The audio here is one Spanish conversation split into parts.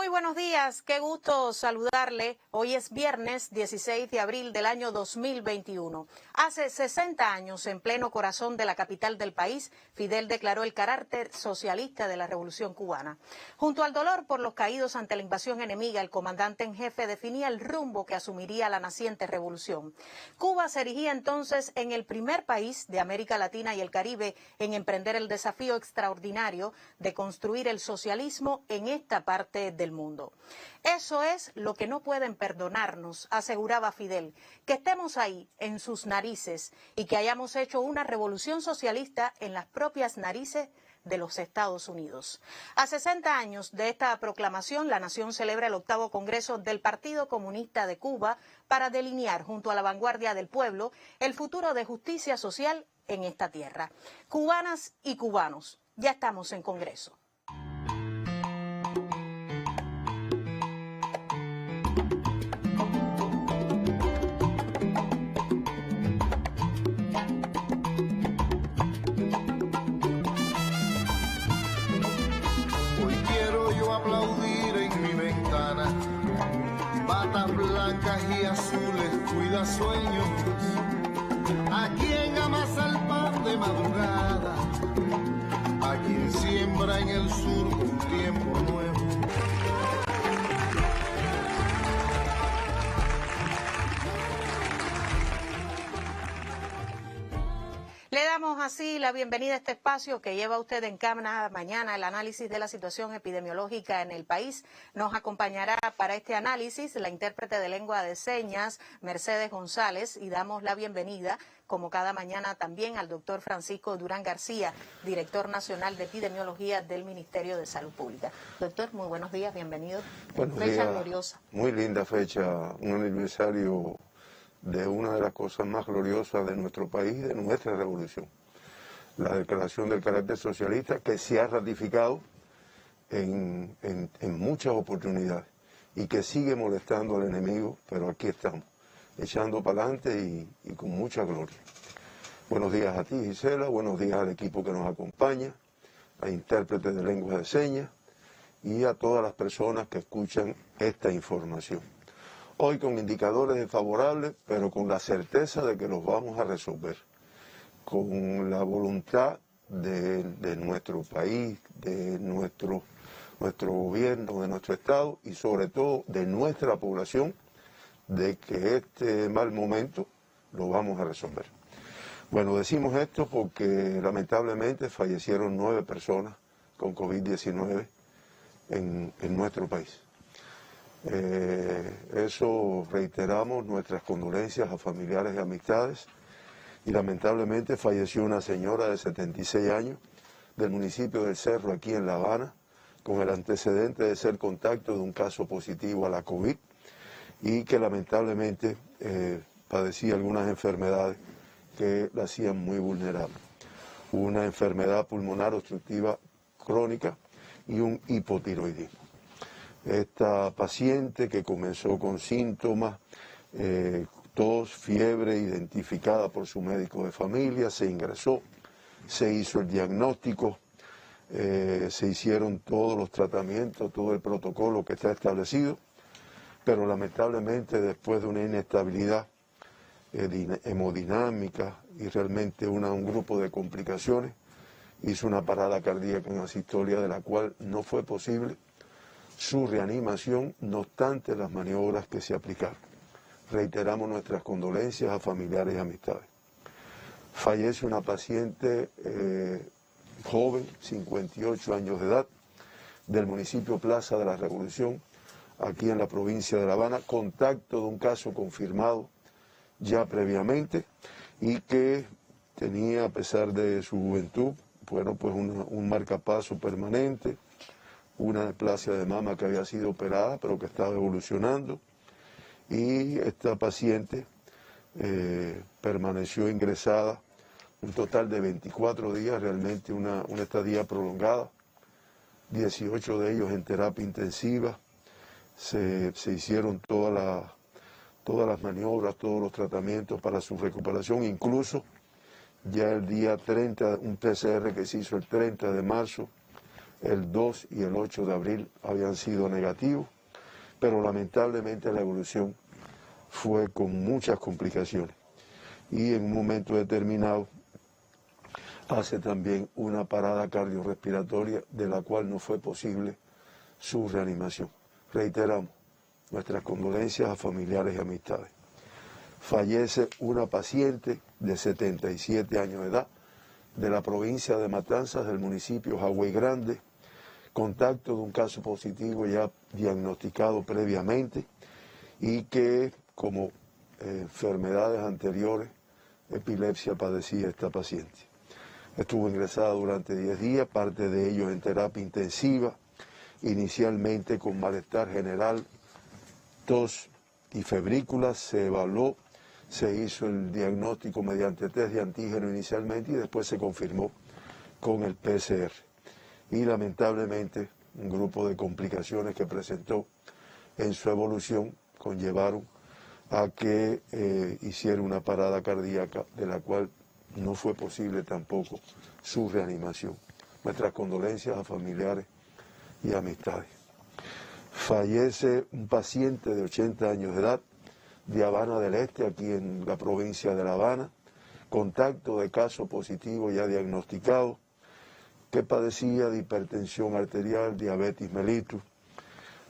Muy buenos días, qué gusto saludarle. Hoy es viernes 16 de abril del año 2021. Hace 60 años, en pleno corazón de la capital del país, Fidel declaró el carácter socialista de la Revolución cubana. Junto al dolor por los caídos ante la invasión enemiga, el comandante en jefe definía el rumbo que asumiría la naciente revolución. Cuba se erigía entonces en el primer país de América Latina y el Caribe en emprender el desafío extraordinario de construir el socialismo en esta parte del mundo. Eso es lo que no pueden perdonarnos, aseguraba Fidel, que estemos ahí en sus narices y que hayamos hecho una revolución socialista en las propias narices de los Estados Unidos. A 60 años de esta proclamación, la nación celebra el 8º Congreso del Partido Comunista de Cuba para delinear, junto a la vanguardia del pueblo, el futuro de justicia social en esta tierra. Cubanas y cubanos, ya estamos en Congreso. Batas blancas y azules, cuida sueños. A quien amasa el pan de madrugada, a quien siembra en el sur un tiempo nuevo. Le damos así la bienvenida a este espacio que lleva usted en cámara mañana, el análisis de la situación epidemiológica en el país. Nos acompañará para este análisis la intérprete de lengua de señas, Mercedes González, y damos la bienvenida, como cada mañana, también al doctor Francisco Durán García, director nacional de epidemiología del Ministerio de Salud Pública. Doctor, muy buenos días, bienvenido. Buenos fecha días. Gloriosa. Muy linda fecha, un aniversario de una de las cosas más gloriosas de nuestro país, de nuestra revolución. La declaración del carácter socialista que se ha ratificado en muchas oportunidades y que sigue molestando al enemigo, pero aquí estamos, echando para adelante y con mucha gloria. Buenos días a ti, Gisela, buenos días al equipo que nos acompaña, a intérpretes de lengua de señas y a todas las personas que escuchan esta información. Hoy con indicadores desfavorables, pero con la certeza de que los vamos a resolver, con la voluntad de nuestro país, de nuestro gobierno, de nuestro Estado y sobre todo de nuestra población, de que este mal momento lo vamos a resolver. Bueno, decimos esto porque lamentablemente fallecieron 9 personas con COVID-19 en nuestro país. Eso reiteramos nuestras condolencias a familiares y amistades y lamentablemente falleció una señora de 76 años del municipio del Cerro aquí en La Habana con el antecedente de ser contacto de un caso positivo a la COVID y que lamentablemente padecía algunas enfermedades que la hacían muy vulnerable. Una enfermedad pulmonar obstructiva crónica y un hipotiroidismo. Esta paciente que comenzó con síntomas, tos, fiebre, identificada por su médico de familia, se ingresó, se hizo el diagnóstico, se hicieron todos los tratamientos, todo el protocolo que está establecido, pero lamentablemente después de una inestabilidad hemodinámica y realmente un grupo de complicaciones, hizo una parada cardíaca en asistolia de la cual no fue posible su reanimación, no obstante las maniobras que se aplicaron. Reiteramos nuestras condolencias a familiares y amistades. Fallece una paciente joven, 58 años de edad, del municipio Plaza de la Revolución, aquí en la provincia de La Habana, contacto de un caso confirmado ya previamente y que tenía, a pesar de su juventud, bueno, pues un marcapaso permanente, una neoplasia de mama que había sido operada pero que estaba evolucionando y esta paciente permaneció ingresada un total de 24 días, realmente una estadía prolongada, 18 de ellos en terapia intensiva, se hicieron todas las maniobras, todos los tratamientos para su recuperación, incluso ya el día 30, un PCR que se hizo el 30 de marzo, el 2 y el 8 de abril habían sido negativos, pero lamentablemente la evolución fue con muchas complicaciones y en un momento determinado hace también una parada cardiorrespiratoria de la cual no fue posible su reanimación. Reiteramos nuestras condolencias a familiares y amistades. Fallece una paciente de 77 años de edad de la provincia de Matanzas, del municipio Jagüey Grande, contacto de un caso positivo ya diagnosticado previamente y que, como enfermedades anteriores, epilepsia padecía esta paciente. Estuvo ingresada durante 10 días, parte de ellos en terapia intensiva, inicialmente con malestar general, tos y febrículas. Se evaluó, se hizo el diagnóstico mediante test de antígeno inicialmente y después se confirmó con el PCR. Y lamentablemente un grupo de complicaciones que presentó en su evolución conllevaron a que hiciera una parada cardíaca de la cual no fue posible tampoco su reanimación. Nuestras condolencias a familiares y amistades. Fallece un paciente de 80 años de edad de Habana del Este, aquí en la provincia de La Habana, contacto de caso positivo ya diagnosticado, que padecía de hipertensión arterial, diabetes mellitus,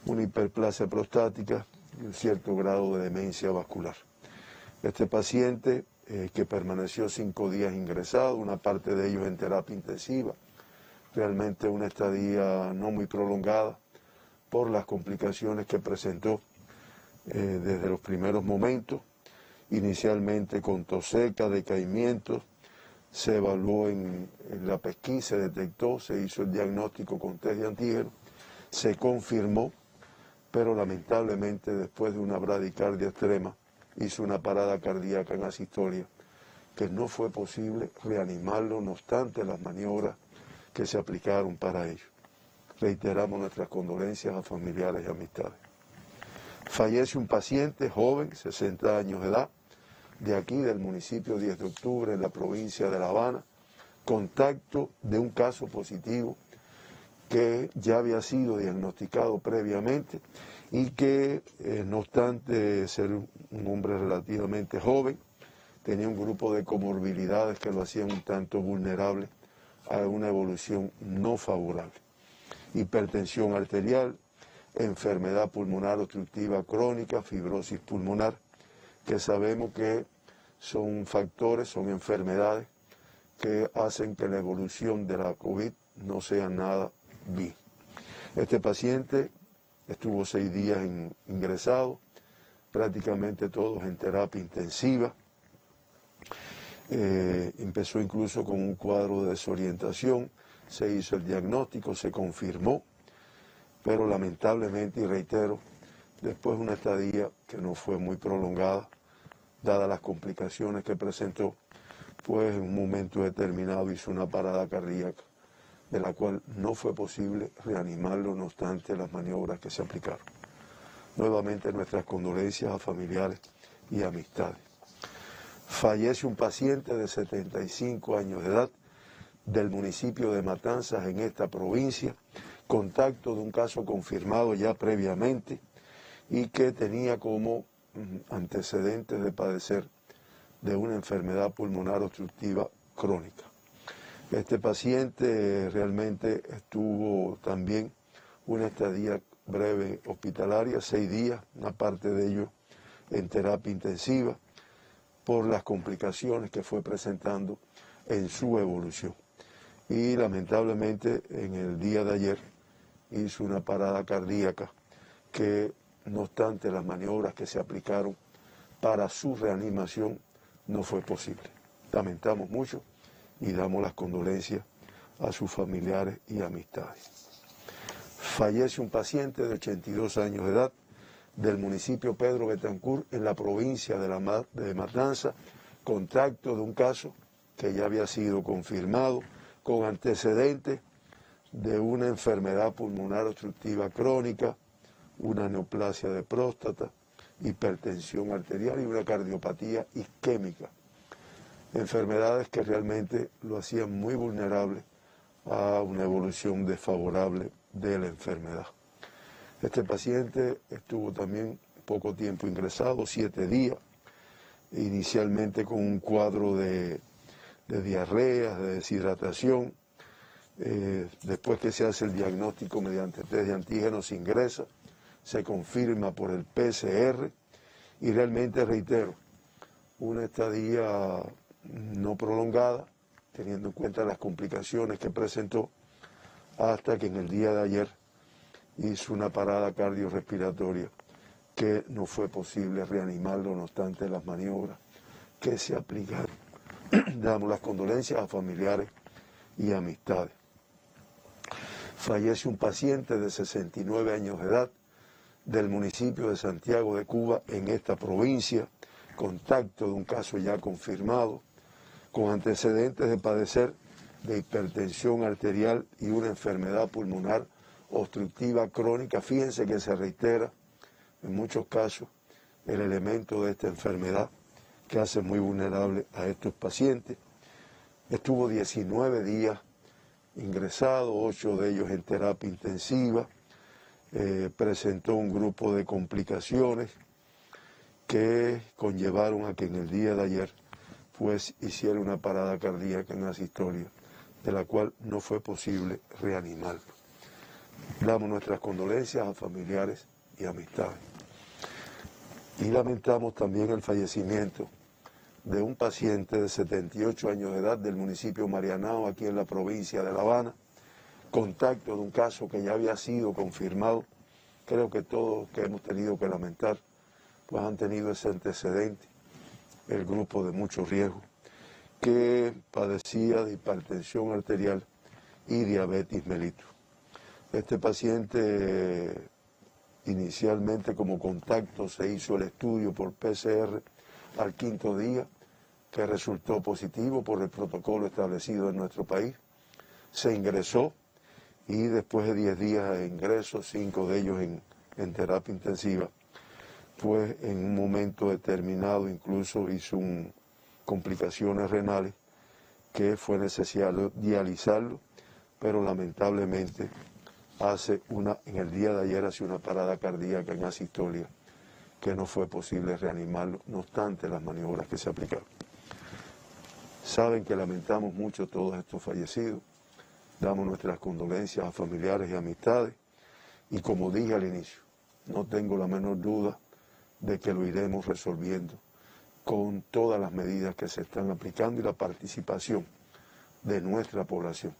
una hiperplasia prostática y un cierto grado de demencia vascular. Este paciente, que permaneció 5 días ingresado, una parte de ellos en terapia intensiva, realmente una estadía no muy prolongada por las complicaciones que presentó desde los primeros momentos, inicialmente con tos seca, decaimientos, se evaluó en la pesquisa, se detectó, se hizo el diagnóstico con test de antígeno, se confirmó, pero lamentablemente después de una bradicardia extrema hizo una parada cardíaca en asistolia que no fue posible reanimarlo, no obstante las maniobras que se aplicaron para ello. Reiteramos nuestras condolencias a familiares y amistades. Fallece un paciente joven, 60 años de edad, de aquí, del municipio 10 de octubre, en la provincia de La Habana, contacto de un caso positivo que ya había sido diagnosticado previamente y que, no obstante ser un hombre relativamente joven, tenía un grupo de comorbilidades que lo hacían un tanto vulnerable a una evolución no favorable. Hipertensión arterial, enfermedad pulmonar obstructiva crónica, fibrosis pulmonar, que sabemos que son factores, son enfermedades que hacen que la evolución de la COVID no sea nada bien. Este paciente estuvo 6 días ingresado, prácticamente todos en terapia intensiva. Empezó incluso con un cuadro de desorientación, se hizo el diagnóstico, se confirmó, pero lamentablemente, y reitero, después de una estadía que no fue muy prolongada, dadas las complicaciones que presentó, pues en un momento determinado hizo una parada cardíaca, de la cual no fue posible reanimarlo, no obstante las maniobras que se aplicaron. Nuevamente nuestras condolencias a familiares y amistades. Fallece un paciente de 75 años de edad del municipio de Matanzas, en esta provincia, contacto de un caso confirmado ya previamente y que tenía como antecedentes de padecer de una enfermedad pulmonar obstructiva crónica. Este paciente realmente estuvo también una estadía breve hospitalaria, 6 días, una parte de ello en terapia intensiva, por las complicaciones que fue presentando en su evolución. Y lamentablemente en el día de ayer hizo una parada cardíaca que, no obstante las maniobras que se aplicaron para su reanimación, no fue posible. Lamentamos mucho y damos las condolencias a sus familiares y amistades. Fallece un paciente de 82 años de edad del municipio Pedro Betancourt, en la provincia de Matanzas, contacto de un caso que ya había sido confirmado con antecedentes de una enfermedad pulmonar obstructiva crónica, una neoplasia de próstata, hipertensión arterial y una cardiopatía isquémica. Enfermedades que realmente lo hacían muy vulnerable a una evolución desfavorable de la enfermedad. Este paciente estuvo también poco tiempo ingresado, 7 días, inicialmente con un cuadro de diarrea, de deshidratación. Después que se hace el diagnóstico mediante test de antígenos, se ingresa, se confirma por el PCR y realmente, reitero, una estadía no prolongada, teniendo en cuenta las complicaciones que presentó, hasta que en el día de ayer hizo una parada cardiorrespiratoria que no fue posible reanimarlo, no obstante las maniobras que se aplicaron. Damos las condolencias a familiares y amistades. Fallece un paciente de 69 años de edad del municipio de Santiago de Cuba, en esta provincia, contacto de un caso ya confirmado, con antecedentes de padecer de hipertensión arterial y una enfermedad pulmonar obstructiva crónica. Fíjense que se reitera en muchos casos el elemento de esta enfermedad que hace muy vulnerable a estos pacientes. Estuvo 19 días ingresado, 8 de ellos en terapia intensiva, presentó un grupo de complicaciones que conllevaron a que en el día de ayer pues hiciera una parada cardíaca en asistolia, de la cual no fue posible reanimarlo. Damos nuestras condolencias a familiares y amistades. Y lamentamos también el fallecimiento de un paciente de 78 años de edad del municipio Marianao, aquí en la provincia de La Habana, contacto de un caso que ya había sido confirmado. Creo que todos que hemos tenido que lamentar, pues han tenido ese antecedente, el grupo de mucho riesgo, que padecía de hipertensión arterial y diabetes mellitus. Este paciente, inicialmente como contacto, se hizo el estudio por PCR al 5.º día, que resultó positivo por el protocolo establecido en nuestro país. Se ingresó y después de 10 días de ingreso, 5 de ellos en terapia intensiva, pues en un momento determinado incluso hizo complicaciones renales que fue necesario dializarlo, pero lamentablemente en el día de ayer hace una parada cardíaca en asistolia que no fue posible reanimarlo, no obstante las maniobras que se aplicaron. Saben que lamentamos mucho todos estos fallecidos, damos nuestras condolencias a familiares y amistades, y como dije al inicio, no tengo la menor duda de que lo iremos resolviendo con todas las medidas que se están aplicando y la participación de nuestra población.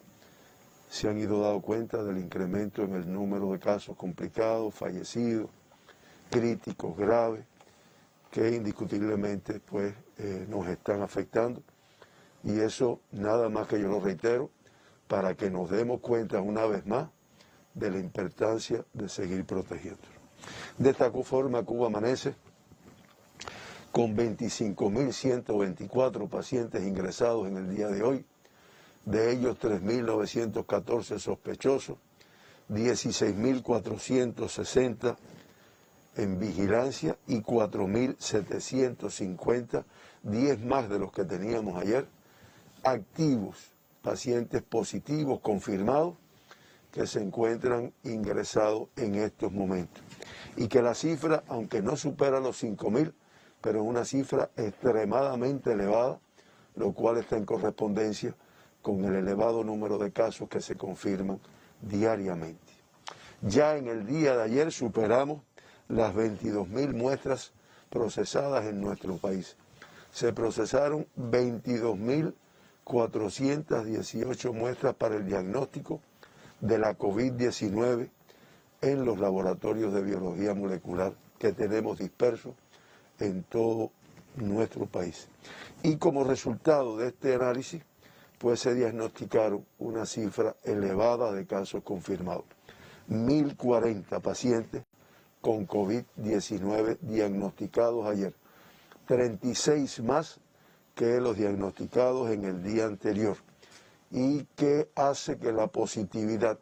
Se han ido dando cuenta del incremento en el número de casos complicados, fallecidos, críticos, graves, que indiscutiblemente pues, nos están afectando. Y eso nada más que yo lo reitero, para que nos demos cuenta una vez más de la importancia de seguir protegiéndonos. De esta forma, Cuba amanece con 25.124 pacientes ingresados en el día de hoy, de ellos 3.914 sospechosos, 16.460 en vigilancia y 4.750, 10 más de los que teníamos ayer, activos, pacientes positivos confirmados que se encuentran ingresados en estos momentos. Y que la cifra, aunque no supera los 5.000, pero es una cifra extremadamente elevada, lo cual está en correspondencia con el elevado número de casos que se confirman diariamente. Ya en el día de ayer superamos las 22.000 muestras procesadas en nuestro país. Se procesaron 22.418 muestras para el diagnóstico de la COVID-19 en los laboratorios de biología molecular que tenemos dispersos en todo nuestro país. Y como resultado de este análisis, pues se diagnosticaron una cifra elevada de casos confirmados. 1.040 pacientes con COVID-19 diagnosticados ayer, 36 más que los diagnosticados en el día anterior, y que hace que la positividad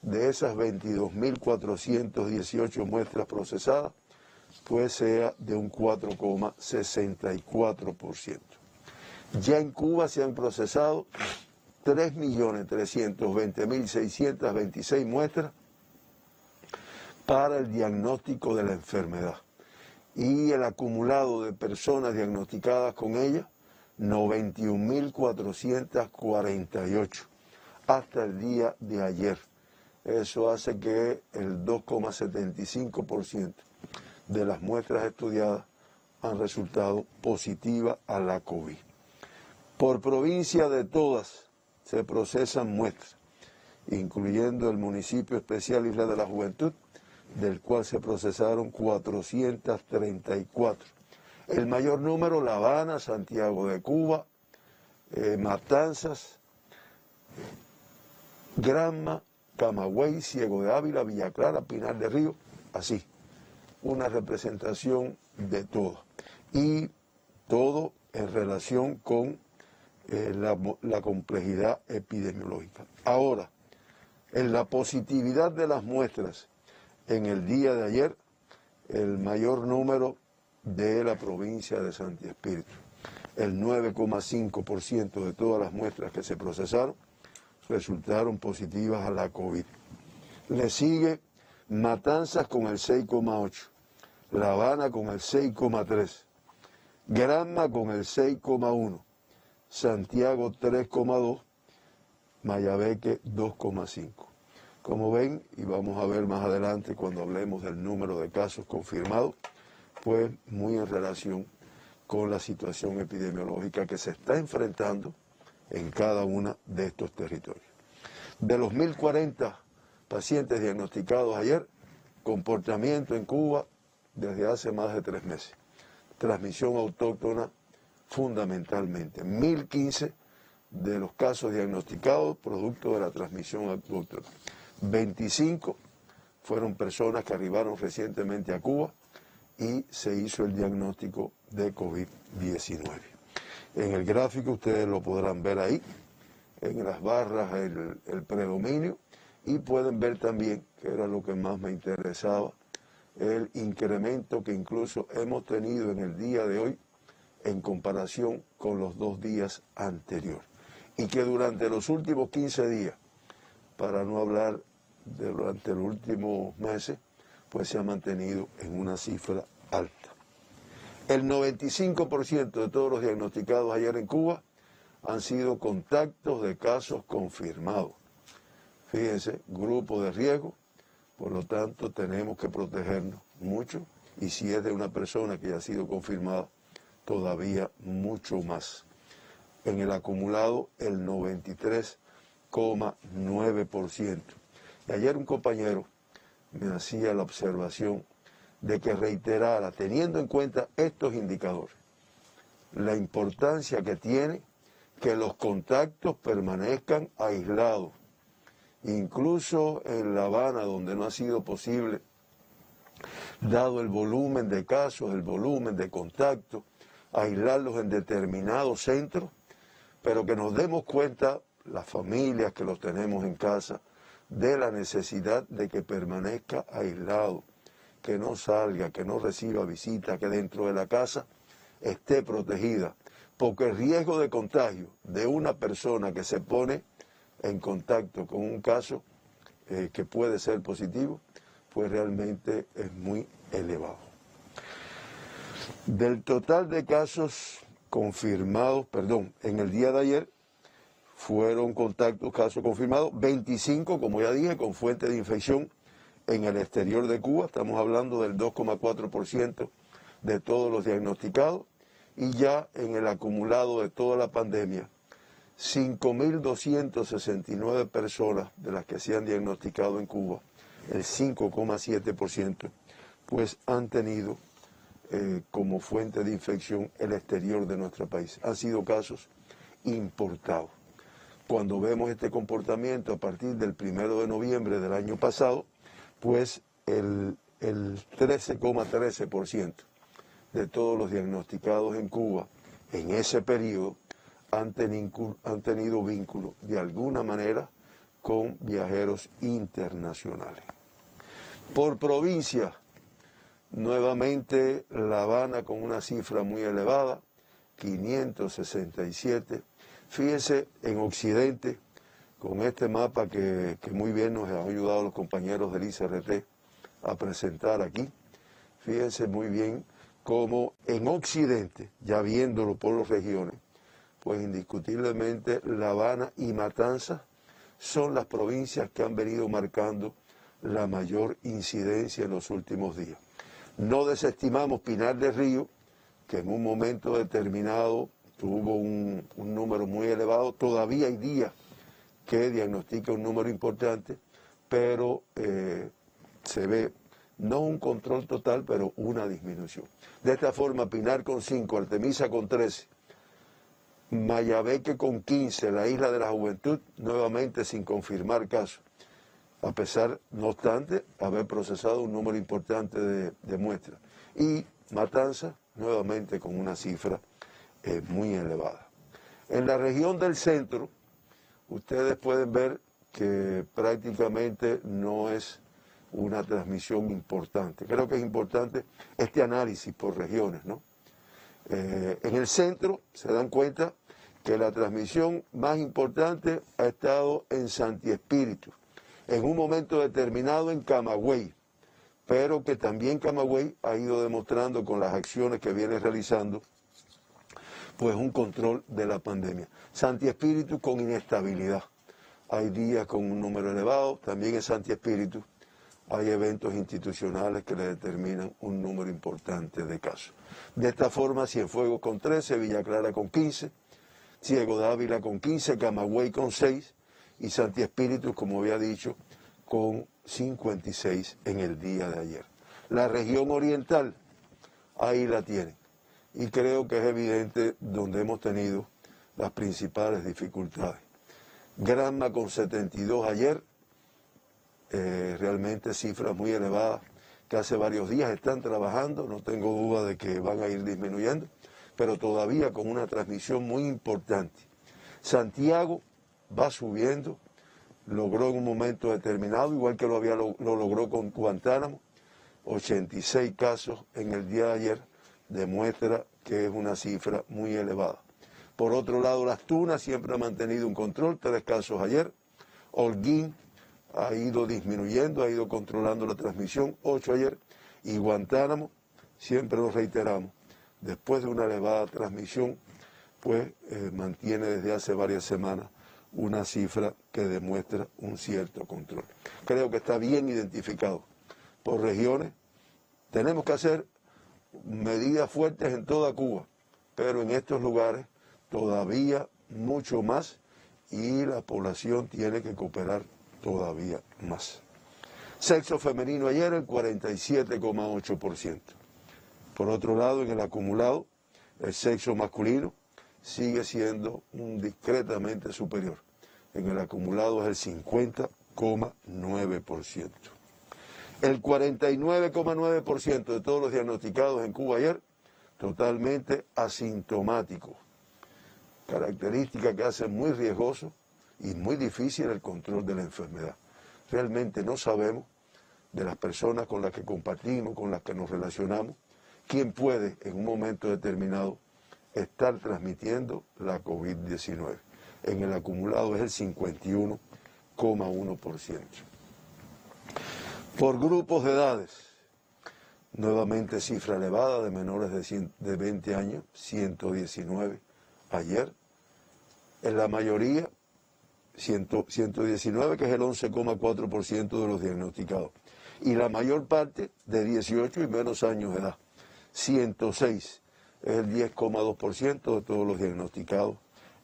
de esas 22.418 muestras procesadas pues sea de un 4,64%. Ya en Cuba se han procesado 3.320.626 muestras para el diagnóstico de la enfermedad. Y el acumulado de personas diagnosticadas con ella, 91.448 hasta el día de ayer. Eso hace que el 2,75% de las muestras estudiadas han resultado positivas a la COVID. Por provincia de todas se procesan muestras, incluyendo el municipio especial Isla de la Juventud, del cual se procesaron 434. El mayor número, La Habana, Santiago de Cuba, Matanzas, Granma, Camagüey, Ciego de Ávila, Villa Clara, Pinar del Río, así, una representación de todo. Y todo en relación con la complejidad epidemiológica. Ahora, en la positividad de las muestras, en el día de ayer, el mayor número de la provincia de Santi Espíritu. El 9,5% de todas las muestras que se procesaron resultaron positivas a la COVID. Le sigue Matanzas con el 6,8%, La Habana con el 6,3%, Granma con el 6,1%, Santiago 3,2%, Mayabeque 2,5%. Como ven, y vamos a ver más adelante cuando hablemos del número de casos confirmados, pues muy en relación con la situación epidemiológica que se está enfrentando en cada uno de estos territorios. De los 1.040 pacientes diagnosticados ayer, comportamiento en Cuba desde hace más de 3 meses. Transmisión autóctona fundamentalmente. 1.015 de los casos diagnosticados producto de la transmisión autóctona. 25 fueron personas que arribaron recientemente a Cuba y se hizo el diagnóstico de COVID-19. En el gráfico ustedes lo podrán ver ahí, en las barras el predominio, y pueden ver también, que era lo que más me interesaba, el incremento que incluso hemos tenido en el día de hoy en comparación con los 2 días anteriores. Y que durante los últimos 15 días, para no hablar de durante los últimos meses, pues se ha mantenido en una cifra alta. El 95% de todos los diagnosticados ayer en Cuba han sido contactos de casos confirmados. Fíjense, grupo de riesgo, por lo tanto tenemos que protegernos mucho, y si es de una persona que ya ha sido confirmada, todavía mucho más. En el acumulado, el 93,9%. Y ayer un compañero me hacía la observación de que reiterara, teniendo en cuenta estos indicadores, la importancia que tiene que los contactos permanezcan aislados. Incluso en La Habana, donde no ha sido posible, dado el volumen de casos, el volumen de contactos, aislarlos en determinados centros, pero que nos demos cuenta, las familias que los tenemos en casa, de la necesidad de que permanezca aislado, que no salga, que no reciba visita, que dentro de la casa esté protegida, porque el riesgo de contagio de una persona que se pone en contacto con un caso que puede ser positivo, pues realmente es muy elevado. Del total de casos confirmados, en el día de ayer, fueron casos confirmados, 25, como ya dije, con fuente de infección en el exterior de Cuba. Estamos hablando del 2,4% de todos los diagnosticados. Y ya en el acumulado de toda la pandemia, 5.269 personas de las que se han diagnosticado en Cuba, el 5,7%, pues han tenido como fuente de infección el exterior de nuestro país. Han sido casos importados. Cuando vemos este comportamiento a partir del 1 de noviembre del año pasado, pues el 13,13% de todos los diagnosticados en Cuba en ese periodo han tenido vínculo de alguna manera con viajeros internacionales. Por provincia, nuevamente La Habana con una cifra muy elevada, 567, Fíjense en Occidente, con este mapa que muy bien nos han ayudado los compañeros del ICRT a presentar aquí. Fíjense muy bien cómo en Occidente, ya viéndolo por las regiones, pues indiscutiblemente La Habana y Matanzas son las provincias que han venido marcando la mayor incidencia en los últimos días. No desestimamos Pinar del Río, que en un momento determinado tuvo un número muy elevado. Todavía hay días que diagnostica un número importante, pero se ve no un control total, pero una disminución. De esta forma, Pinar con 5, Artemisa con 13, Mayabeque con 15, la Isla de la Juventud, nuevamente sin confirmar casos, a pesar, no obstante, haber procesado un número importante de muestras. Y Matanzas, nuevamente con una cifra muy elevada. En la región del centro, ustedes pueden ver que prácticamente no es una transmisión importante. Creo que es importante este análisis por regiones, ¿no? En el centro se dan cuenta que la transmisión más importante ha estado en Santi Espíritu, en un momento determinado en Camagüey, pero que también Camagüey ha ido demostrando con las acciones que viene realizando, pues un control de la pandemia. Santi Espíritu con inestabilidad. Hay días con un número elevado, también en Santi Espíritu hay eventos institucionales que le determinan un número importante de casos. De esta forma, Cienfuegos con 13, Villa Clara con 15, Ciego Dávila con 15, Camagüey con 6 y Santi Espíritu, como había dicho, con 56 en el día de ayer. La región oriental, ahí la tienen. Y creo que es evidente donde hemos tenido las principales dificultades. Granma con 72 ayer, realmente cifras muy elevadas que hace varios días están trabajando, no tengo duda de que van a ir disminuyendo, pero todavía con una transmisión muy importante. Santiago va subiendo, logró en un momento determinado, igual que lo logró con Guantánamo, 86 casos en el día de ayer, demuestra que es una cifra muy elevada. Por otro lado, Las Tunas siempre ha mantenido un control, 3 casos ayer. Holguín ha ido disminuyendo, ha ido controlando la transmisión, 8 ayer. Y Guantánamo, siempre lo reiteramos, después de una elevada transmisión, pues mantiene desde hace varias semanas una cifra que demuestra un cierto control. Creo que está bien identificado por regiones. Tenemos que hacer medidas fuertes en toda Cuba, pero en estos lugares todavía mucho más y la población tiene que cooperar todavía más. Sexo femenino ayer el 47,8%. Por otro lado, en el acumulado, el sexo masculino sigue siendo discretamente superior. En el acumulado es el 50,9%. El 49,9% de todos los diagnosticados en Cuba ayer, totalmente asintomáticos. Característica que hace muy riesgoso y muy difícil el control de la enfermedad. Realmente no sabemos de las personas con las que compartimos, con las que nos relacionamos, quién puede en un momento determinado estar transmitiendo la COVID-19. En el acumulado es el 51,1%. Por grupos de edades, nuevamente cifra elevada de menores de 20 años, 119 ayer. En la mayoría, 119, que es el 11,4% de los diagnosticados. Y la mayor parte de 18 y menos años de edad, 106, es el 10,2% de todos los diagnosticados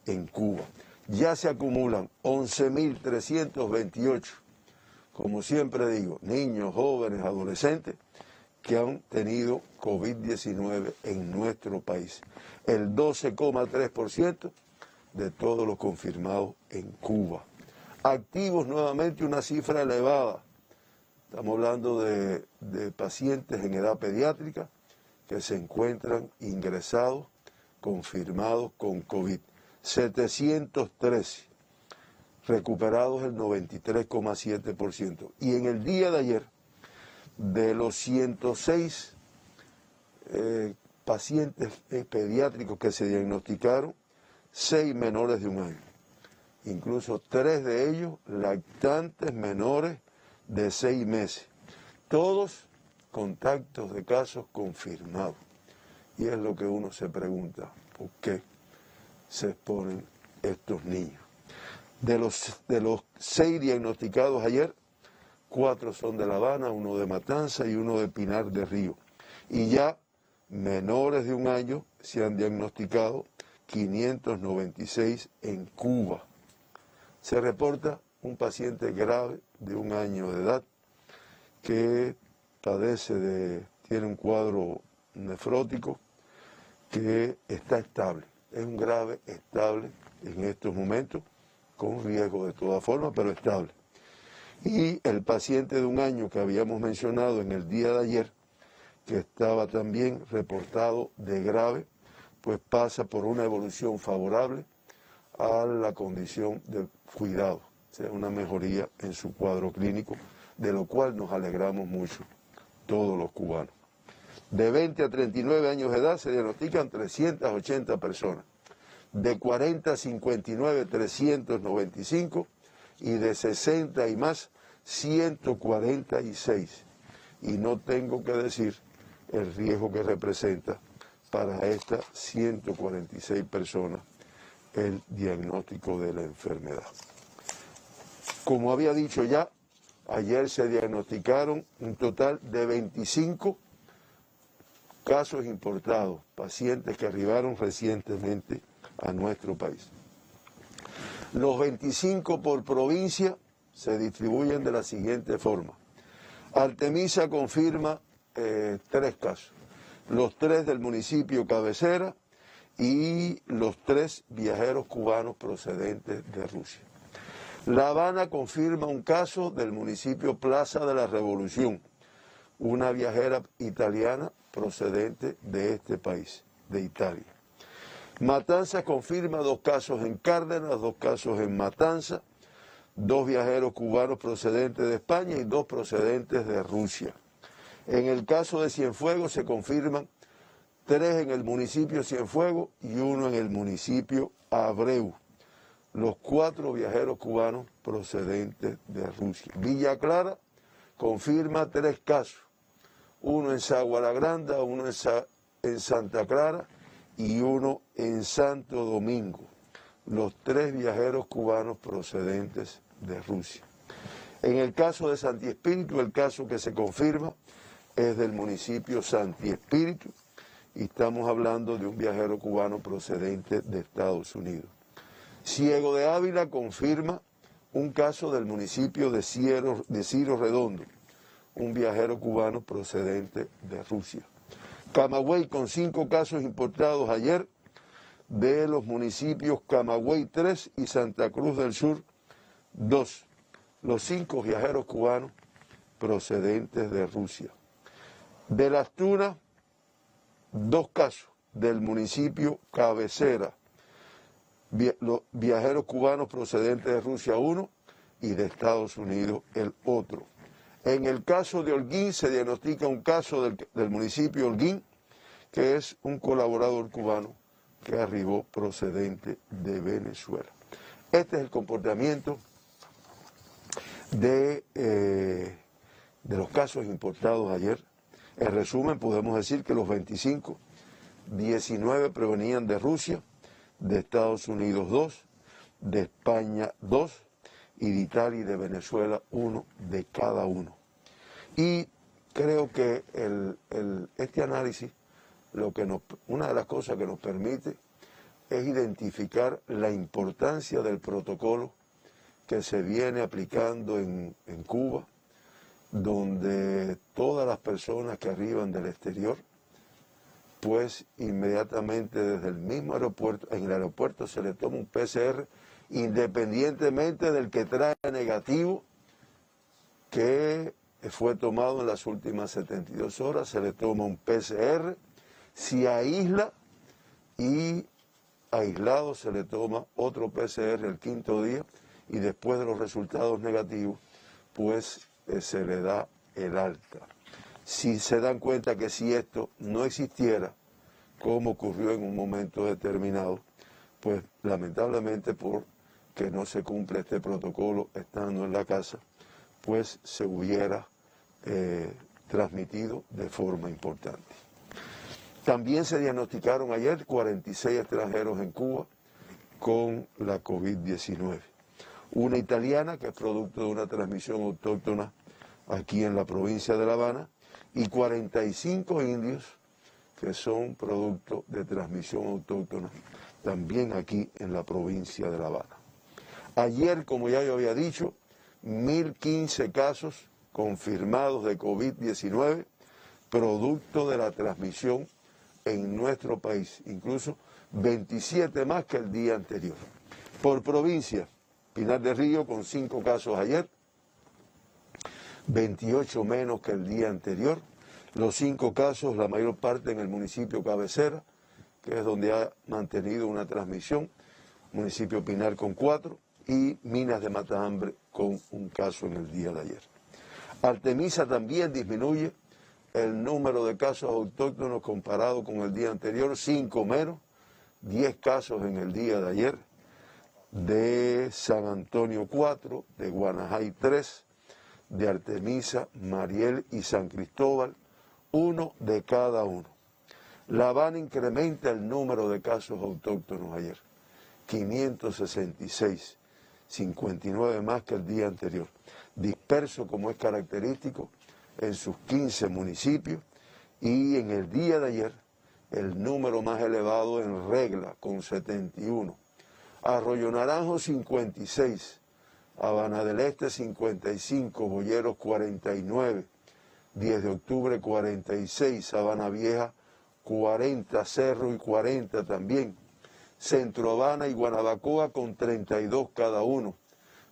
en Cuba. Ya se acumulan 11.328, como siempre digo, niños, jóvenes, adolescentes, que han tenido COVID-19 en nuestro país. El 12,3% de todos los confirmados en Cuba. Activos nuevamente una cifra elevada. Estamos hablando de pacientes en edad pediátrica que se encuentran ingresados, confirmados con COVID. 713, recuperados el 93,7%. Y en el día de ayer, de los 106 pacientes pediátricos que se diagnosticaron, 6 menores de 1 año, incluso 3 de ellos lactantes menores de 6 meses, todos contactos de casos confirmados. Y es lo que uno se pregunta, ¿por qué se exponen estos niños? De los 6 diagnosticados ayer, 4 son de La Habana, 1 de Matanza y 1 de Pinar del Río. Y ya menores de 1 año se han diagnosticado 596 en Cuba. Se reporta un paciente grave de 1 año de edad que tiene un cuadro nefrótico que está estable. Es un grave estable en estos momentos, con riesgo de todas formas, pero estable. Y el paciente de 1 año que habíamos mencionado en el día de ayer, que estaba también reportado de grave, pues pasa por una evolución favorable a la condición de cuidado, o sea, una mejoría en su cuadro clínico, de lo cual nos alegramos mucho todos los cubanos. De 20 a 39 años de edad se diagnostican 380 personas, de 40 a 59 395 y de 60 y más 146. Y no tengo que decir el riesgo que representa para estas 146 personas el diagnóstico de la enfermedad. Como había dicho ya, ayer se diagnosticaron un total de 25 casos importados, pacientes que arribaron recientemente a nuestro país. Los 25 por provincia se distribuyen de la siguiente forma. Artemisa confirma 3 casos, los 3 del municipio cabecera y los 3 viajeros cubanos procedentes de Rusia. La Habana confirma un caso del municipio Plaza de la Revolución, una viajera italiana procedente de este país, de Italia. Matanzas confirma 2 casos en Cárdenas, 2 casos en Matanzas, 2 viajeros cubanos procedentes de España y 2 procedentes de Rusia. En el caso de Cienfuegos se confirman 3 en el municipio Cienfuegos y 1 en el municipio Abreu. Los 4 viajeros cubanos procedentes de Rusia. Villa Clara confirma 3 casos, 1 en Sagua la Grande, 1 en Santa Clara y 1 en Santo Domingo. Los 3 viajeros cubanos procedentes de Rusia. En el caso de Santi Espíritu, el caso que se confirma es del municipio Santi Espíritu y estamos hablando de un viajero cubano procedente de Estados Unidos. Ciego de Ávila confirma un caso del municipio de Ciro Redondo, un viajero cubano procedente de Rusia. Camagüey con 5 casos importados ayer de los municipios Camagüey 3 y Santa Cruz del Sur 2. Los 5 viajeros cubanos procedentes de Rusia. De Las Tunas, 2 casos del municipio Cabecera, viajeros cubanos procedentes de Rusia 1 y de Estados Unidos el otro. En el caso de Holguín se diagnostica un caso del municipio Holguín, que es un colaborador cubano que arribó procedente de Venezuela. Este es el comportamiento de los casos importados ayer. En resumen, podemos decir que los 25, 19 provenían de Rusia, de Estados Unidos 2, de España 2 y de Italia y de Venezuela 1 de cada uno. Y creo que este análisis, una de las cosas que nos permite es identificar la importancia del protocolo que se viene aplicando en Cuba, donde todas las personas que arriban del exterior, pues inmediatamente desde el mismo aeropuerto, en el aeropuerto se le toma un PCR, independientemente del que trae negativo, que fue tomado en las últimas 72 horas, se le toma un PCR, se aísla y aislado se le toma otro PCR el 5.º día y después de los resultados negativos, pues se le da el alta. Si se dan cuenta que si esto no existiera, como ocurrió en un momento determinado, pues lamentablemente porque no se cumple este protocolo estando en la casa, pues se hubiera transmitido de forma importante. También se diagnosticaron ayer 46 extranjeros en Cuba con la COVID-19. Una italiana que es producto de una transmisión autóctona aquí en la provincia de La Habana y 45 indios que son producto de transmisión autóctona también aquí en la provincia de La Habana. Ayer, como ya yo había dicho, 1.015 casos confirmados de COVID-19, producto de la transmisión en nuestro país, incluso 27 más que el día anterior. Por provincia, Pinar del Río con 5 casos ayer, 28 menos que el día anterior. Los 5 casos, la mayor parte en el municipio cabecera, que es donde ha mantenido una transmisión, municipio Pinar con 4 y Minas de Matambre con 1 caso en el día de ayer. Artemisa también disminuye el número de casos autóctonos comparado con el día anterior, 5 menos, 10 casos en el día de ayer, de San Antonio 4, de Guanajay 3, de Artemisa, Mariel y San Cristóbal, 1 de cada uno. La Habana incrementa el número de casos autóctonos ayer, 566, 59 más que el día anterior, disperso como es característico en sus 15 municipios y en el día de ayer el número más elevado en Regla con 71, Arroyo Naranjo 56, Habana del Este 55, Boyeros 49, 10 de octubre 46, Sabana Vieja 40, Cerro y 40 también, Centro Habana y Guanabacoa con 32 cada uno,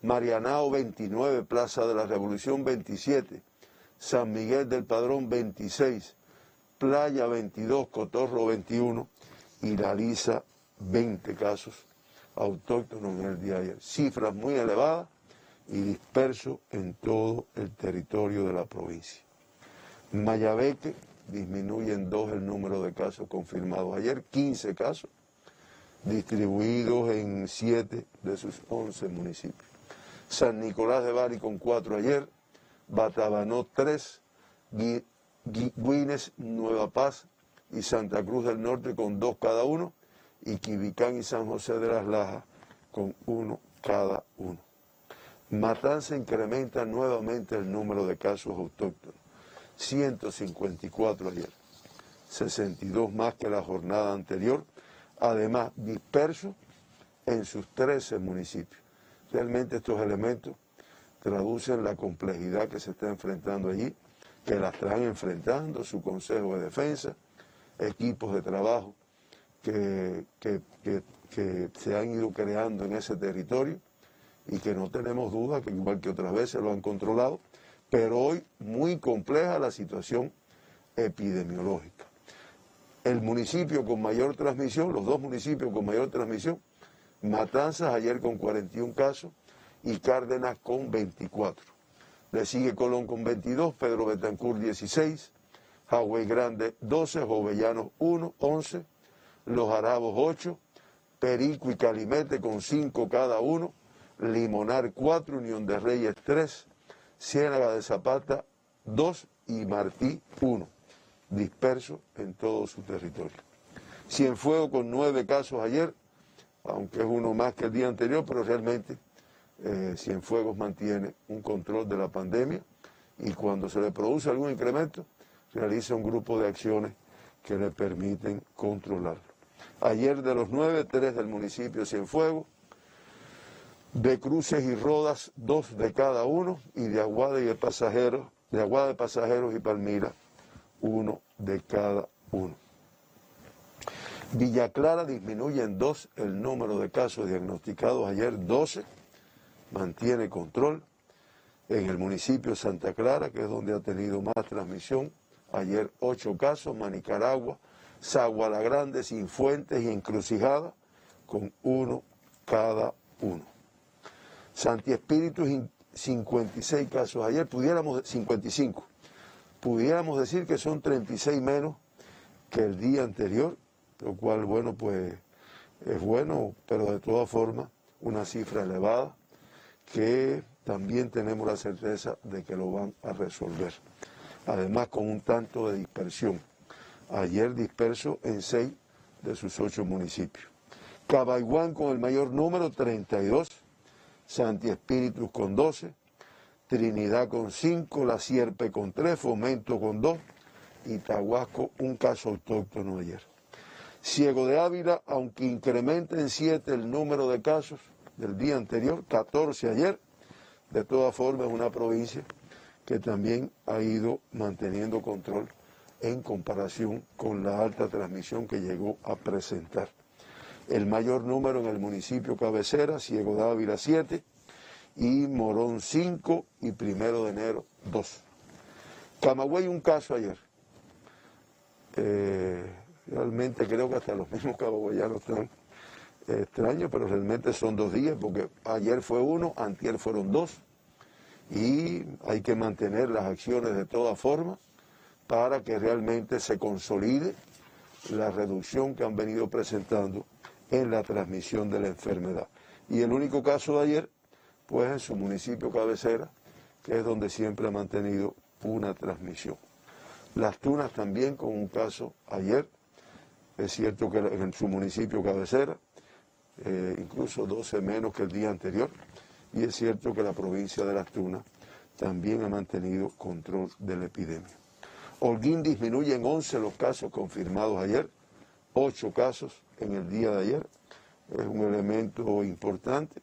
Marianao 29, Plaza de la Revolución 27, San Miguel del Padrón 26, Playa 22, Cotorro 21 y La Lisa 20 casos autóctonos en el día de ayer. Cifras muy elevadas y dispersos en todo el territorio de la provincia. Mayabeque disminuye en 2 el número de casos confirmados ayer, 15 casos, distribuidos en 7 de sus 11 municipios. San Nicolás de Bari con 4 ayer, Batabanó 3, Güines, Nueva Paz y Santa Cruz del Norte con 2 cada uno, y Quibicán y San José de las Lajas con 1 cada uno. Matanza incrementa nuevamente el número de casos autóctonos, 154 ayer, 62 más que la jornada anterior, además dispersos en sus 13 municipios. Realmente estos elementos traducen la complejidad que se está enfrentando allí, que la están enfrentando su Consejo de Defensa, equipos de trabajo que se han ido creando en ese territorio y que no tenemos duda que igual que otras veces lo han controlado, pero hoy muy compleja la situación epidemiológica. El municipio con mayor transmisión, los 2 municipios con mayor transmisión, Matanzas ayer con 41 casos y Cárdenas con 24. Le sigue Colón con 22, Pedro Betancur 16, Jagüey Grande 12, Jovellanos 1, 11, Los Arabos 8, Perico y Calimete con 5 cada uno, Limonar 4, Unión de Reyes 3, Ciénaga de Zapata 2 y Martí 1, dispersos en todo su territorio. Cienfuegos con 9 casos ayer, aunque es uno más que el día anterior, pero realmente Cienfuegos mantiene un control de la pandemia y cuando se le produce algún incremento, realiza un grupo de acciones que le permiten controlarlo. Ayer de los 9, 3 del municipio de Cienfuegos, de Cruces y Rodas 2 de cada uno y de Aguada de Pasajeros y Palmira 1 de cada uno. Villa Clara disminuye en 2 el número de casos diagnosticados ayer, 12, mantiene control. En el municipio de Santa Clara, que es donde ha tenido más transmisión, ayer 8 casos, Manicaragua, Sagua la Grande, Cienfuegos y Encrucijada, con 1 cada uno. Santi Espíritu, 56 casos ayer, 55. Pudiéramos decir que son 36 menos que el día anterior, lo cual, bueno, pues Es bueno, pero de todas formas, una cifra elevada que también tenemos la certeza de que lo van a resolver. Además, con un tanto de dispersión. Ayer disperso en 6 de sus 8 municipios. Cabaiguán con el mayor número, 32. Santi Espíritus con 12. Trinidad con 5. La Sierpe con 3. Fomento con 2. Y Tahuasco, un caso autóctono ayer. Ciego de Ávila, aunque incrementa en 7 el número de casos del día anterior, 14 ayer, de todas formas es una provincia que también ha ido manteniendo control en comparación con la alta transmisión que llegó a presentar. El mayor número en el municipio cabecera, Ciego de Ávila 7, y Morón 5, y 1 de enero 2. Camagüey un caso ayer. Realmente creo que hasta los mismos camagüeyanos están extraños, pero realmente son 2 días, porque ayer fue 1, antier fueron 2, y hay que mantener las acciones de todas formas para que realmente se consolide la reducción que han venido presentando en la transmisión de la enfermedad. Y el único caso de ayer, pues en su municipio cabecera, que es donde siempre ha mantenido una transmisión. Las Tunas también con un caso ayer, es cierto que en su municipio cabecera, incluso 12 menos que el día anterior, y es cierto que la provincia de Las Tunas también ha mantenido control de la epidemia. Holguín disminuye en 11 los casos confirmados ayer, 8 casos en el día de ayer. Es un elemento importante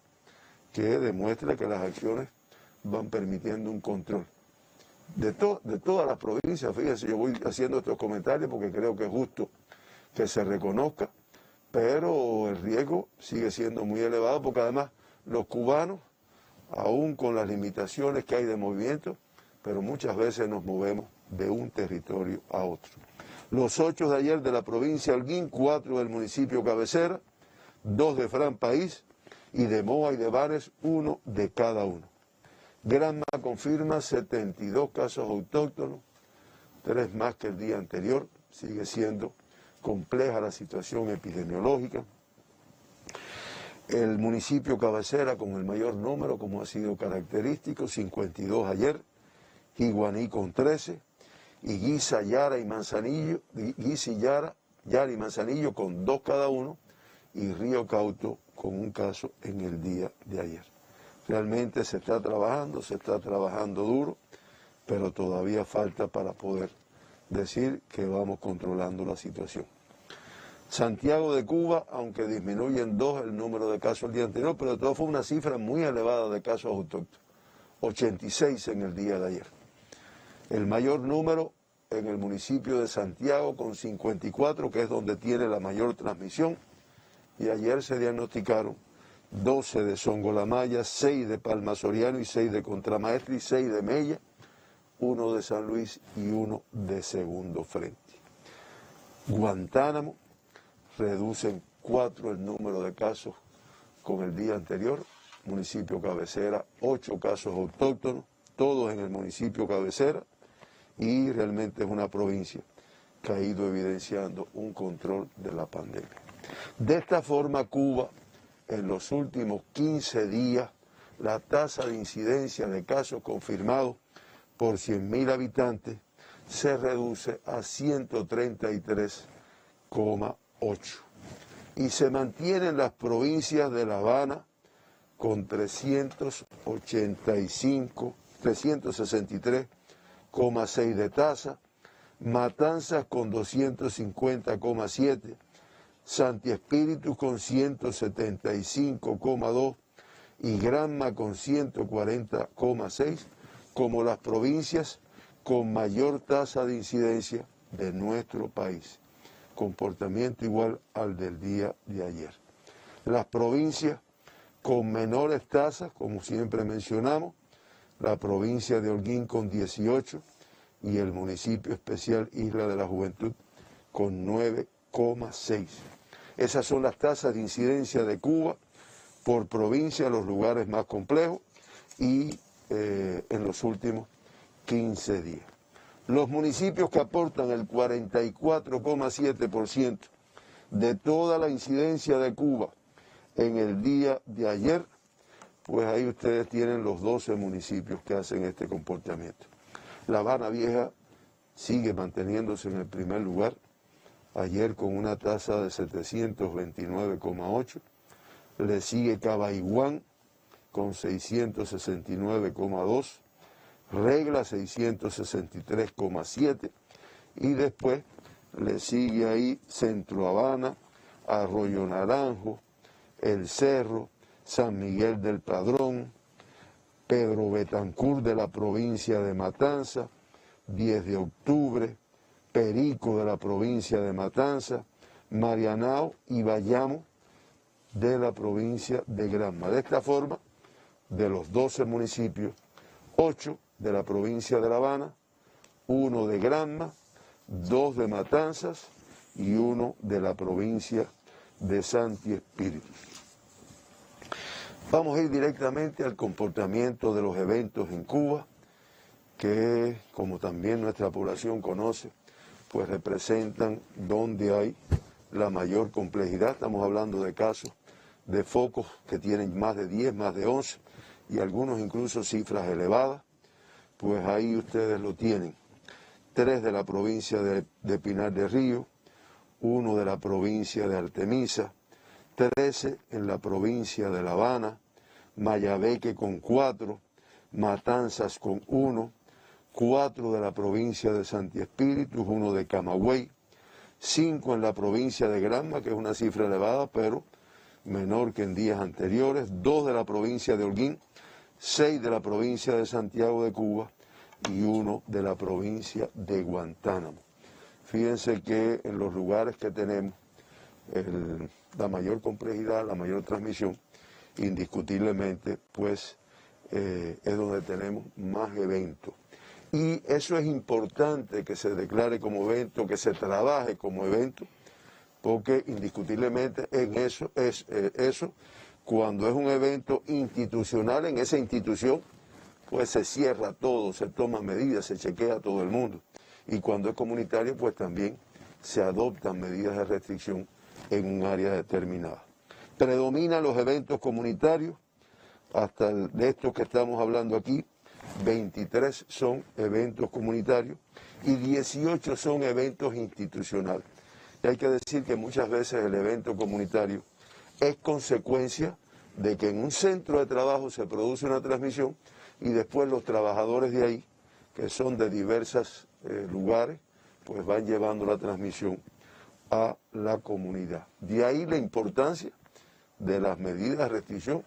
que demuestra que las acciones van permitiendo un control. De todas las provincias, fíjense, yo voy haciendo estos comentarios porque creo que es justo que se reconozca, pero el riesgo sigue siendo muy elevado porque además los cubanos, aún con las limitaciones que hay de movimiento, pero muchas veces nos movemos de un territorio a otro. Los 8 de ayer de la provincia de Holguín, 4 del municipio cabecera, 2 de Fran País, y de Moa y de Bares, 1 de cada uno. Granma confirma 72 casos autóctonos, 3 más que el día anterior. Sigue siendo compleja la situación epidemiológica. El municipio cabecera con el mayor número, como ha sido característico, 52 ayer, Iguaní con 13, y Guisa, Yara y Manzanillo, Yara y Manzanillo con 2 cada uno, y Río Cauto con un caso en el día de ayer. Realmente se está trabajando duro, pero todavía falta para poder decir que vamos controlando la situación. Santiago de Cuba, aunque disminuye en 2 el número de casos el día anterior, pero de todas fue una cifra muy elevada de casos autóctonos, 86 en el día de ayer. El mayor número en el municipio de Santiago con 54, que es donde tiene la mayor transmisión, y ayer se diagnosticaron 12 de Songolamaya, 6 de Palma Soriano y 6 de Contramaestre y 6 de Mella, 1 de San Luis y 1 de Segundo Frente. Guantánamo reducen 4 el número de casos con el día anterior, municipio cabecera, 8 casos autóctonos, todos en el municipio cabecera, y realmente es una provincia que ha ido evidenciando un control de la pandemia. De esta forma, Cuba, en los últimos 15 días, la tasa de incidencia de casos confirmados por 100.000 habitantes se reduce a 133,8. Y se mantienen las provincias de La Habana con 363,6 de tasa, Matanzas con 250,7, Santi Espíritus con 175,2 y Granma con 140,6 como las provincias con mayor tasa de incidencia de nuestro país. Comportamiento igual al del día de ayer. Las provincias con menores tasas, como siempre mencionamos, la provincia de Holguín con 18 y el municipio especial Isla de la Juventud con 9,6. Esas son las tasas de incidencia de Cuba por provincia, los lugares más complejos y en los últimos 15 días. Los municipios que aportan el 44,7% de toda la incidencia de Cuba en el día de ayer, pues ahí ustedes tienen los 12 municipios que hacen este comportamiento. La Habana Vieja sigue manteniéndose en el primer lugar, ayer con una tasa de 729,8, le sigue Cabaiguán con 669,2, Regla 663,7 y después le sigue ahí Centro Habana, Arroyo Naranjo, El Cerro, San Miguel del Padrón, Pedro Betancur de la provincia de Matanza, 10 de octubre, Perico de la provincia de Matanza, Marianao y Bayamo de la provincia de Granma. De esta forma, de los 12 municipios, 8 de la provincia de La Habana, 1 de Granma, 2 de Matanzas y 1 de la provincia de Santi Espíritu. Vamos a ir directamente al comportamiento de los eventos en Cuba, que, como también nuestra población conoce, pues representan donde hay la mayor complejidad. Estamos hablando de casos de focos que tienen más de 10, más de 11 y algunos incluso cifras elevadas. Pues ahí ustedes lo tienen. 3 de la provincia de Pinar del Río, 1 de la provincia de Artemisa, 13 en la provincia de La Habana, Mayabeque con 4, Matanzas con 1, 4 de la provincia de Santi Espíritu, 1 de Camagüey, 5 en la provincia de Granma, que es una cifra elevada, pero menor que en días anteriores, 2 de la provincia de Holguín, 6 de la provincia de Santiago de Cuba y 1 de la provincia de Guantánamo. Fíjense que en los lugares que tenemos la mayor complejidad, la mayor transmisión, indiscutiblemente, pues es donde tenemos más eventos. Y eso es importante que se declare como evento, que se trabaje como evento, porque indiscutiblemente en eso es cuando es un evento institucional, en esa institución, pues se cierra todo, se toman medidas, se chequea a todo el mundo. Y cuando es comunitario, pues también se adoptan medidas de restricción en un área determinada. Predominan los eventos comunitarios, hasta de estos que estamos hablando aquí, 23 son eventos comunitarios y 18 son eventos institucionales. Y hay que decir que muchas veces el evento comunitario es consecuencia de que en un centro de trabajo se produce una transmisión y después los trabajadores de ahí, que son de diversos lugares, pues van llevando la transmisión a la comunidad. De ahí la importancia de las medidas de restricción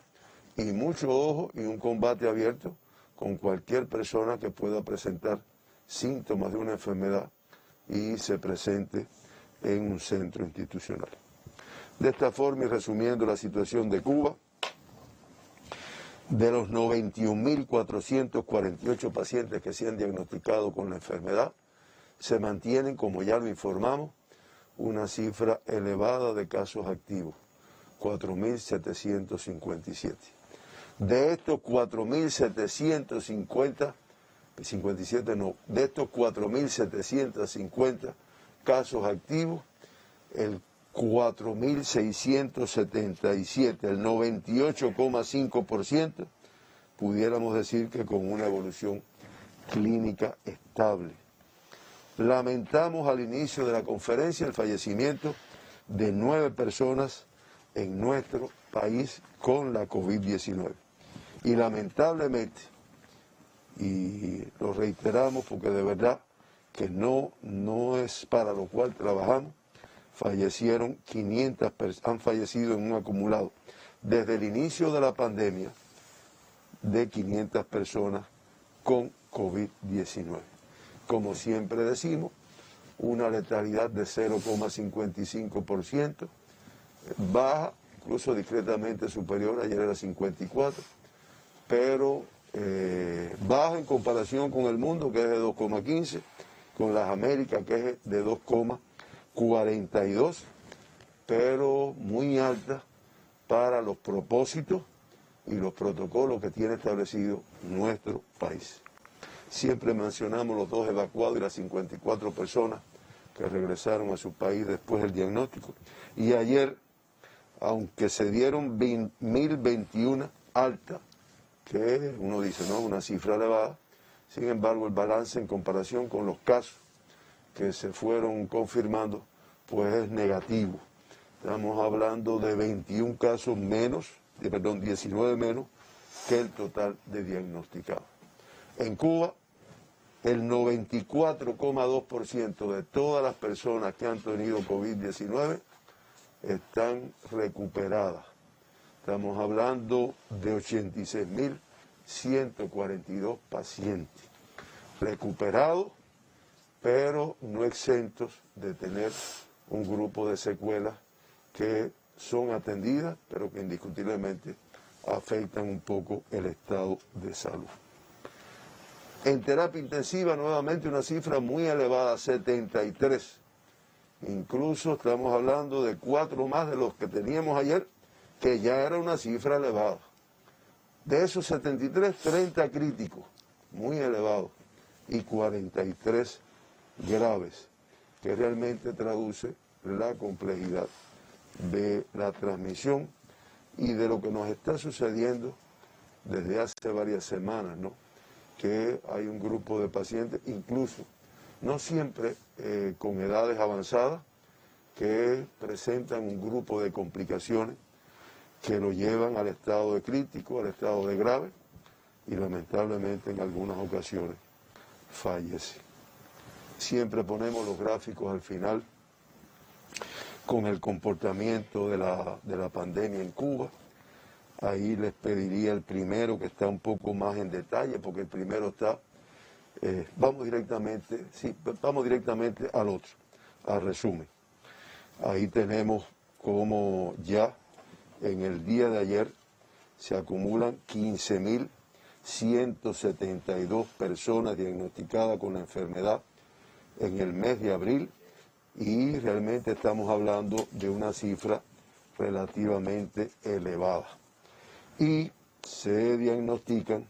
y mucho ojo y un combate abierto con cualquier persona que pueda presentar síntomas de una enfermedad y se presente en un centro institucional. De esta forma, y resumiendo la situación de Cuba, de los 91.448 pacientes que se han diagnosticado con la enfermedad, se mantienen, como ya lo informamos, una cifra elevada de casos activos, 4.757. De estos 4.750 casos activos, el 4.677, el 98,5%, pudiéramos decir que con una evolución clínica estable. Lamentamos al inicio de la conferencia el fallecimiento de 9 personas en nuestro país con la COVID-19. Y lamentablemente, y lo reiteramos porque de verdad que no es para lo cual trabajamos, han fallecido en un acumulado desde el inicio de la pandemia de 500 personas con COVID-19. Como siempre decimos, una letalidad de 0,55%, baja, incluso discretamente superior, ayer era 54%, pero baja en comparación con el mundo, que es de 2,15%, con las Américas, que es de 2,42%, pero muy alta para los propósitos y los protocolos que tiene establecido nuestro país. Siempre mencionamos los 2 evacuados y las 54 personas que regresaron a su país después del diagnóstico. Y ayer, aunque se dieron 1.021 altas, que uno dice, no, una cifra elevada, sin embargo el balance en comparación con los casos que se fueron confirmando, pues es negativo. Estamos hablando de 21 casos menos, 19 menos que el total de diagnosticados. En Cuba, el 94,2% de todas las personas que han tenido COVID-19 están recuperadas. Estamos hablando de 86.142 pacientes recuperados, pero no exentos de tener un grupo de secuelas que son atendidas, pero que indiscutiblemente afectan un poco el estado de salud. En terapia intensiva, nuevamente una cifra muy elevada, 73. Incluso estamos hablando de 4 más de los que teníamos ayer, que ya era una cifra elevada. De esos 73, 30 críticos, muy elevados, y 43 graves, que realmente traduce la complejidad de la transmisión y de lo que nos está sucediendo desde hace varias semanas, ¿no? Que hay un grupo de pacientes, incluso no siempre con edades avanzadas, que presentan un grupo de complicaciones que lo llevan al estado de crítico, al estado de grave, y lamentablemente en algunas ocasiones fallecen. Siempre ponemos los gráficos al final con el comportamiento de la pandemia en Cuba. Ahí les pediría el primero, que está un poco más en detalle, porque el primero está, vamos directamente al otro, al resumen. Ahí tenemos como ya en el día de ayer se acumulan 15.172 personas diagnosticadas con la enfermedad en el mes de abril, y realmente estamos hablando de una cifra relativamente elevada. Y se diagnostican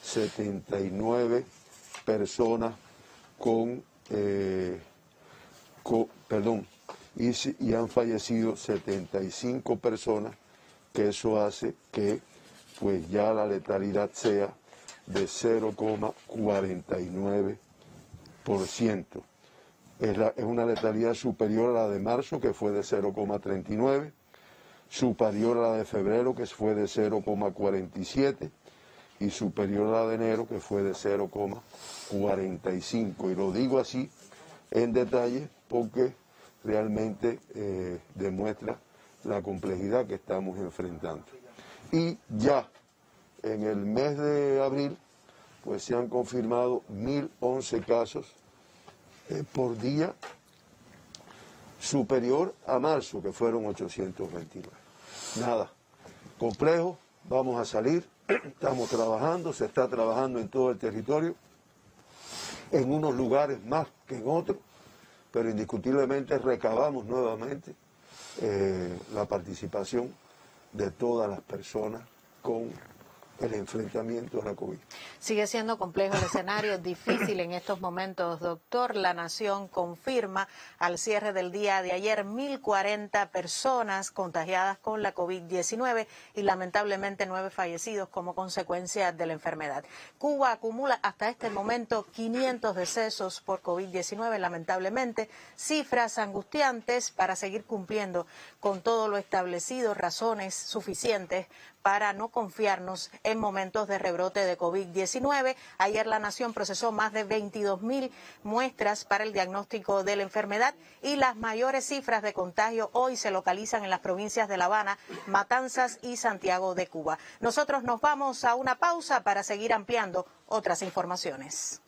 79 personas y han fallecido 75 personas, que eso hace que pues ya la letalidad sea de 0,49%. Es una letalidad superior a la de marzo, que fue de 0,39%, superior a la de febrero, que fue de 0,47%, y superior a la de enero, que fue de 0,45%. Y lo digo así en detalle porque realmente demuestra la complejidad que estamos enfrentando. Y ya en el mes de abril, pues se han confirmado 1.011 casos por día, superior a marzo, que fueron 829. Nada, complejo, vamos a salir, estamos trabajando, se está trabajando en todo el territorio, en unos lugares más que en otros, pero indiscutiblemente recabamos nuevamente la participación de todas las personas con el enfrentamiento a la COVID. Sigue siendo complejo el escenario, difícil en estos momentos, doctor. La Nación confirma al cierre del día de ayer 1.040 personas contagiadas con la COVID-19 y lamentablemente 9 fallecidos como consecuencia de la enfermedad. Cuba acumula hasta este momento 500 decesos por COVID-19, lamentablemente, cifras angustiantes para seguir cumpliendo con todo lo establecido, razones suficientes para no confiarnos en momentos de rebrote de COVID-19. Ayer la Nación procesó más de 22.000 muestras para el diagnóstico de la enfermedad y las mayores cifras de contagio hoy se localizan en las provincias de La Habana, Matanzas y Santiago de Cuba. Nosotros nos vamos a una pausa para seguir ampliando otras informaciones.